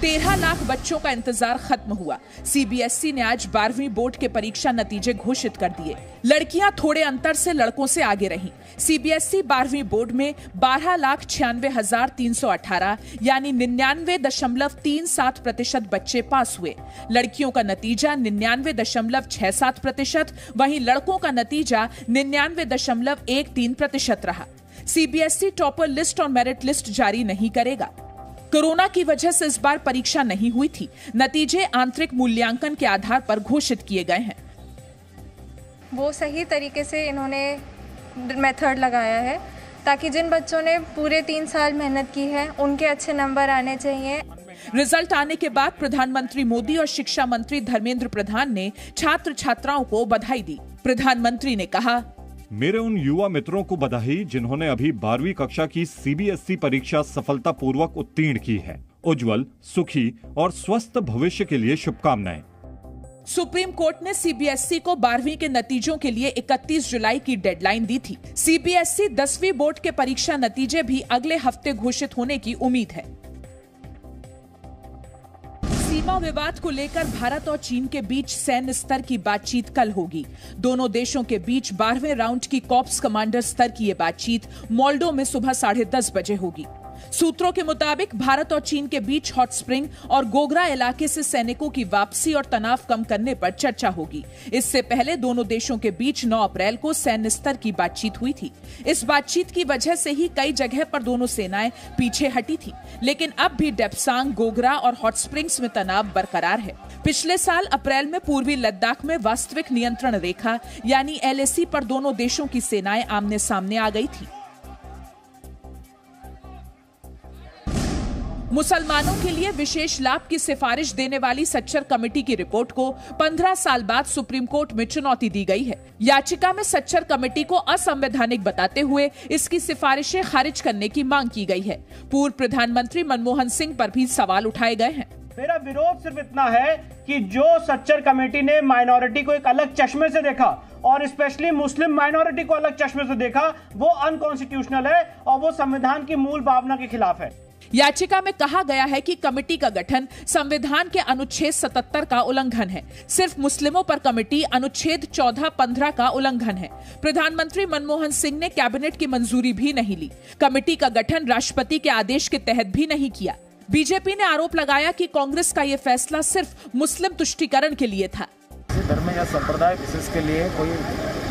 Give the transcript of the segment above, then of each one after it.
13 लाख बच्चों का इंतजार खत्म हुआ। सीबीएसई ने आज 12वीं बोर्ड के परीक्षा नतीजे घोषित कर दिए। लड़कियां थोड़े अंतर से लड़कों से आगे रहीं। सीबीएसई 12वीं बोर्ड में 12,96,318 यानी 99.37% बच्चे पास हुए। लड़कियों का नतीजा 99.67%, वहीं लड़कों का नतीजा 99.13% रहा। सीबीएसई टॉपर लिस्ट और मेरिट लिस्ट जारी नहीं करेगा। कोरोना की वजह से इस बार परीक्षा नहीं हुई थी। नतीजे आंतरिक मूल्यांकन के आधार पर घोषित किए गए हैं। वो सही तरीके से इन्होंने मेथड लगाया है ताकि जिन बच्चों ने पूरे 3 साल मेहनत की है उनके अच्छे नंबर आने चाहिए। रिजल्ट आने के बाद प्रधानमंत्री मोदी और शिक्षा मंत्री धर्मेंद्र प्रधान ने छात्र छात्राओं को बधाई दी। प्रधानमंत्री ने कहा, मेरे उन युवा मित्रों को बधाई जिन्होंने अभी 12वीं कक्षा की सीबीएसई परीक्षा सफलतापूर्वक उत्तीर्ण की है। उज्जवल, सुखी और स्वस्थ भविष्य के लिए शुभकामनाएं। सुप्रीम कोर्ट ने सीबीएसई को 12वीं के नतीजों के लिए 31 जुलाई की डेडलाइन दी थी। सीबीएसई 10वीं बोर्ड के परीक्षा नतीजे भी अगले हफ्ते घोषित होने की उम्मीद है। सीमा विवाद को लेकर भारत और चीन के बीच सैन्य स्तर की बातचीत कल होगी। दोनों देशों के बीच 12वें राउंड की कॉर्प्स कमांडर स्तर की ये बातचीत मोल्डो में सुबह 10:30 बजे होगी। सूत्रों के मुताबिक भारत और चीन के बीच हॉट स्प्रिंग और गोगरा इलाके से सैनिकों की वापसी और तनाव कम करने पर चर्चा होगी। इससे पहले दोनों देशों के बीच 9 अप्रैल को सैन्य स्तर की बातचीत हुई थी। इस बातचीत की वजह से ही कई जगह पर दोनों सेनाएं पीछे हटी थी, लेकिन अब भी डेप्सांग, गोगरा और हॉट स्प्रिंग्स में तनाव बरकरार है। पिछले साल अप्रैल में पूर्वी लद्दाख में वास्तविक नियंत्रण रेखा यानी एलएसी पर दोनों देशों की सेनाएं आमने सामने आ गई थी। मुसलमानों के लिए विशेष लाभ की सिफारिश देने वाली सच्चर कमेटी की रिपोर्ट को 15 साल बाद सुप्रीम कोर्ट में चुनौती दी गई है। याचिका में सच्चर कमेटी को असंवैधानिक बताते हुए इसकी सिफारिशें खारिज करने की मांग की गई है। पूर्व प्रधानमंत्री मनमोहन सिंह पर भी सवाल उठाए गए हैं। मेरा विरोध सिर्फ इतना है कि जो सच्चर कमेटी ने माइनॉरिटी को एक अलग चश्मे से देखा और स्पेशली मुस्लिम माइनॉरिटी को अलग चश्मे से देखा, वो अनकॉन्स्टिट्यूशनल है और वो संविधान की मूल भावना के खिलाफ है। याचिका में कहा गया है कि कमेटी का गठन संविधान के अनुच्छेद 77 का उल्लंघन है। सिर्फ मुस्लिमों पर कमेटी अनुच्छेद 14-15 का उल्लंघन है। प्रधानमंत्री मनमोहन सिंह ने कैबिनेट की मंजूरी भी नहीं ली। कमेटी का गठन राष्ट्रपति के आदेश के तहत भी नहीं किया। बीजेपी ने आरोप लगाया कि कांग्रेस का ये फैसला सिर्फ मुस्लिम तुष्टीकरण के लिए था। धर्म या संप्रदाय विशेष के लिए कोई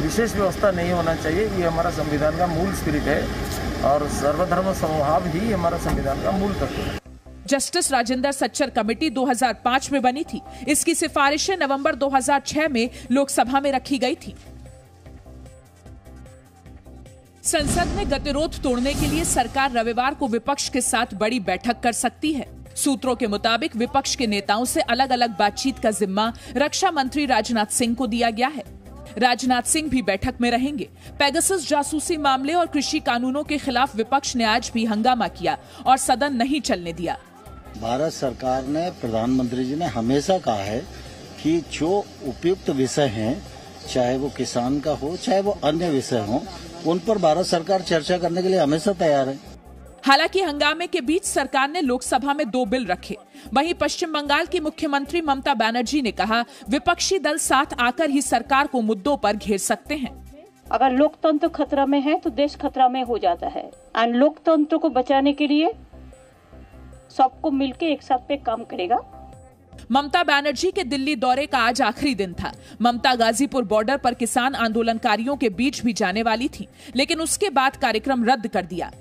विशेष व्यवस्था नहीं होना चाहिए। ये हमारा संविधान का मूल स्पिरिट है और सर्वधर्म समभाव ही हमारा संविधान का मूल तत्व है। जस्टिस राजेंद्र सच्चर कमेटी 2005 में बनी थी। इसकी सिफारिशें नवंबर 2006 में लोकसभा में रखी गई थी। संसद में गतिरोध तोड़ने के लिए सरकार रविवार को विपक्ष के साथ बड़ी बैठक कर सकती है। सूत्रों के मुताबिक विपक्ष के नेताओं से अलग अलग बातचीत का जिम्मा रक्षा मंत्री राजनाथ सिंह को दिया गया है। राजनाथ सिंह भी बैठक में रहेंगे। पेगासस जासूसी मामले और कृषि कानूनों के खिलाफ विपक्ष ने आज भी हंगामा किया और सदन नहीं चलने दिया। भारत सरकार ने, प्रधानमंत्री जी ने हमेशा कहा है कि जो उपयुक्त विषय हैं, चाहे वो किसान का हो चाहे वो अन्य विषय हो, उन पर भारत सरकार चर्चा करने के लिए हमेशा तैयार है। हालांकि हंगामे के बीच सरकार ने लोकसभा में 2 बिल रखे। वहीं पश्चिम बंगाल की मुख्यमंत्री ममता बनर्जी ने कहा, विपक्षी दल साथ आकर ही सरकार को मुद्दों पर घेर सकते हैं। अगर लोकतंत्र खतरा में है तो देश खतरा में हो जाता है और लोकतंत्र को बचाने के लिए सबको मिलकर एक साथ पे काम करेगा। ममता बनर्जी के दिल्ली दौरे का आज आखिरी दिन था। ममता गाजीपुर बॉर्डर पर किसान आंदोलनकारियों के बीच भी जाने वाली थी, लेकिन उसके बाद कार्यक्रम रद्द कर दिया।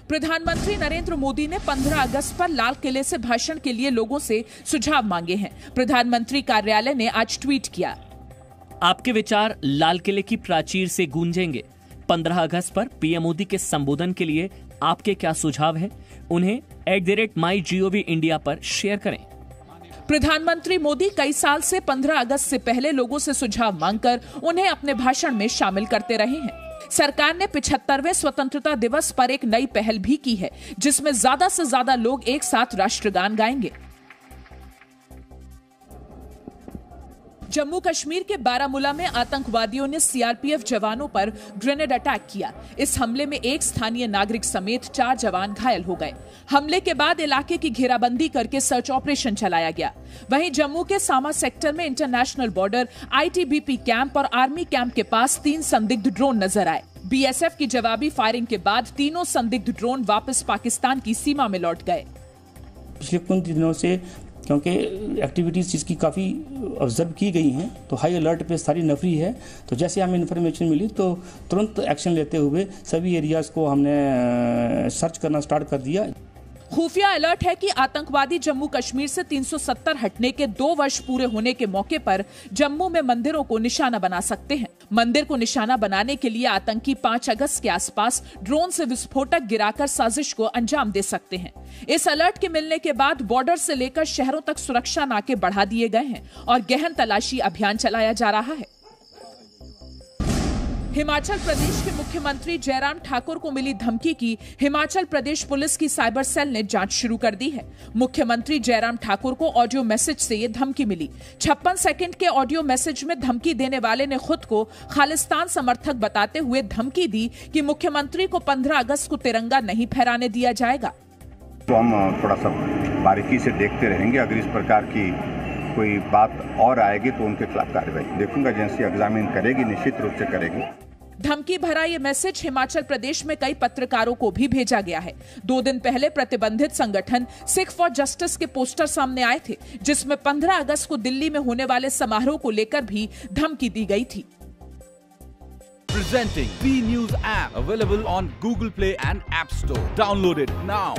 प्रधानमंत्री नरेंद्र मोदी ने 15 अगस्त पर लाल किले से भाषण के लिए लोगों से सुझाव मांगे हैं। प्रधानमंत्री कार्यालय ने आज ट्वीट किया, आपके विचार लाल किले की प्राचीर से गूंजेंगे। 15 अगस्त पर पीएम मोदी के संबोधन के लिए आपके क्या सुझाव हैं? उन्हें @mygov इंडिया पर शेयर करें। प्रधानमंत्री मोदी कई साल से 15 अगस्त से पहले लोगों से सुझाव मांगकर उन्हें अपने भाषण में शामिल करते रहे हैं। सरकार ने 75वें स्वतंत्रता दिवस पर एक नई पहल भी की है, जिसमें ज्यादा से ज्यादा लोग एक साथ राष्ट्रगान गाएंगे। जम्मू कश्मीर के बारामूला में आतंकवादियों ने सीआरपीएफ जवानों पर ग्रेनेड अटैक किया। इस हमले में एक स्थानीय नागरिक समेत 4 जवान घायल हो गए। हमले के बाद इलाके की घेराबंदी करके सर्च ऑपरेशन चलाया गया। वहीं जम्मू के सामा सेक्टर में इंटरनेशनल बॉर्डर, आईटीबीपी कैंप और आर्मी कैंप के पास 3 संदिग्ध ड्रोन नजर आए। बीएसएफ की जवाबी फायरिंग के बाद तीनों संदिग्ध ड्रोन वापस पाकिस्तान की सीमा में लौट गए। पिछले कुछ दिनों से क्योंकि एक्टिविटीज़ जिसकी काफ़ी ऑब्जर्व की गई हैं, तो हाई अलर्ट पे सारी नफरी है। तो जैसे हमें इन्फॉर्मेशन मिली तो तुरंत एक्शन लेते हुए सभी एरियाज़ को हमने सर्च करना स्टार्ट कर दिया। खुफिया अलर्ट है कि आतंकवादी जम्मू कश्मीर से 370 हटने के 2 वर्ष पूरे होने के मौके पर जम्मू में मंदिरों को निशाना बना सकते हैं। मंदिर को निशाना बनाने के लिए आतंकी 5 अगस्त के आसपास ड्रोन से विस्फोटक गिराकर साजिश को अंजाम दे सकते हैं। इस अलर्ट के मिलने के बाद बॉर्डर से लेकर शहरों तक सुरक्षा नाके बढ़ा दिए गए हैं और गहन तलाशी अभियान चलाया जा रहा है। हिमाचल प्रदेश के मुख्यमंत्री जयराम ठाकुर को मिली धमकी की हिमाचल प्रदेश पुलिस की साइबर सेल ने जांच शुरू कर दी है। मुख्यमंत्री जयराम ठाकुर को ऑडियो मैसेज से ये धमकी मिली। 56 सेकंड के ऑडियो मैसेज में धमकी देने वाले ने खुद को खालिस्तान समर्थक बताते हुए धमकी दी कि मुख्यमंत्री को 15 अगस्त को तिरंगा नहीं फहराने दिया जाएगा। तो हम थोड़ा सा बारीकी से देखते रहेंगे। अगर इस प्रकार की कोई बात और आएगी तो उनके खिलाफ कार्रवाई देखूंगा। एजेंसी एग्जामिन करेगी, निश्चित रूप से करेगी। धमकी भरा ये मैसेज हिमाचल प्रदेश में कई पत्रकारों को भी भेजा गया है। 2 दिन पहले प्रतिबंधित संगठन सिख फॉर जस्टिस के पोस्टर सामने आए थे, जिसमें 15 अगस्त को दिल्ली में होने वाले समारोह को लेकर भी धमकी दी गई थी। Presenting B News app available on Google Play and App Store. Download it now.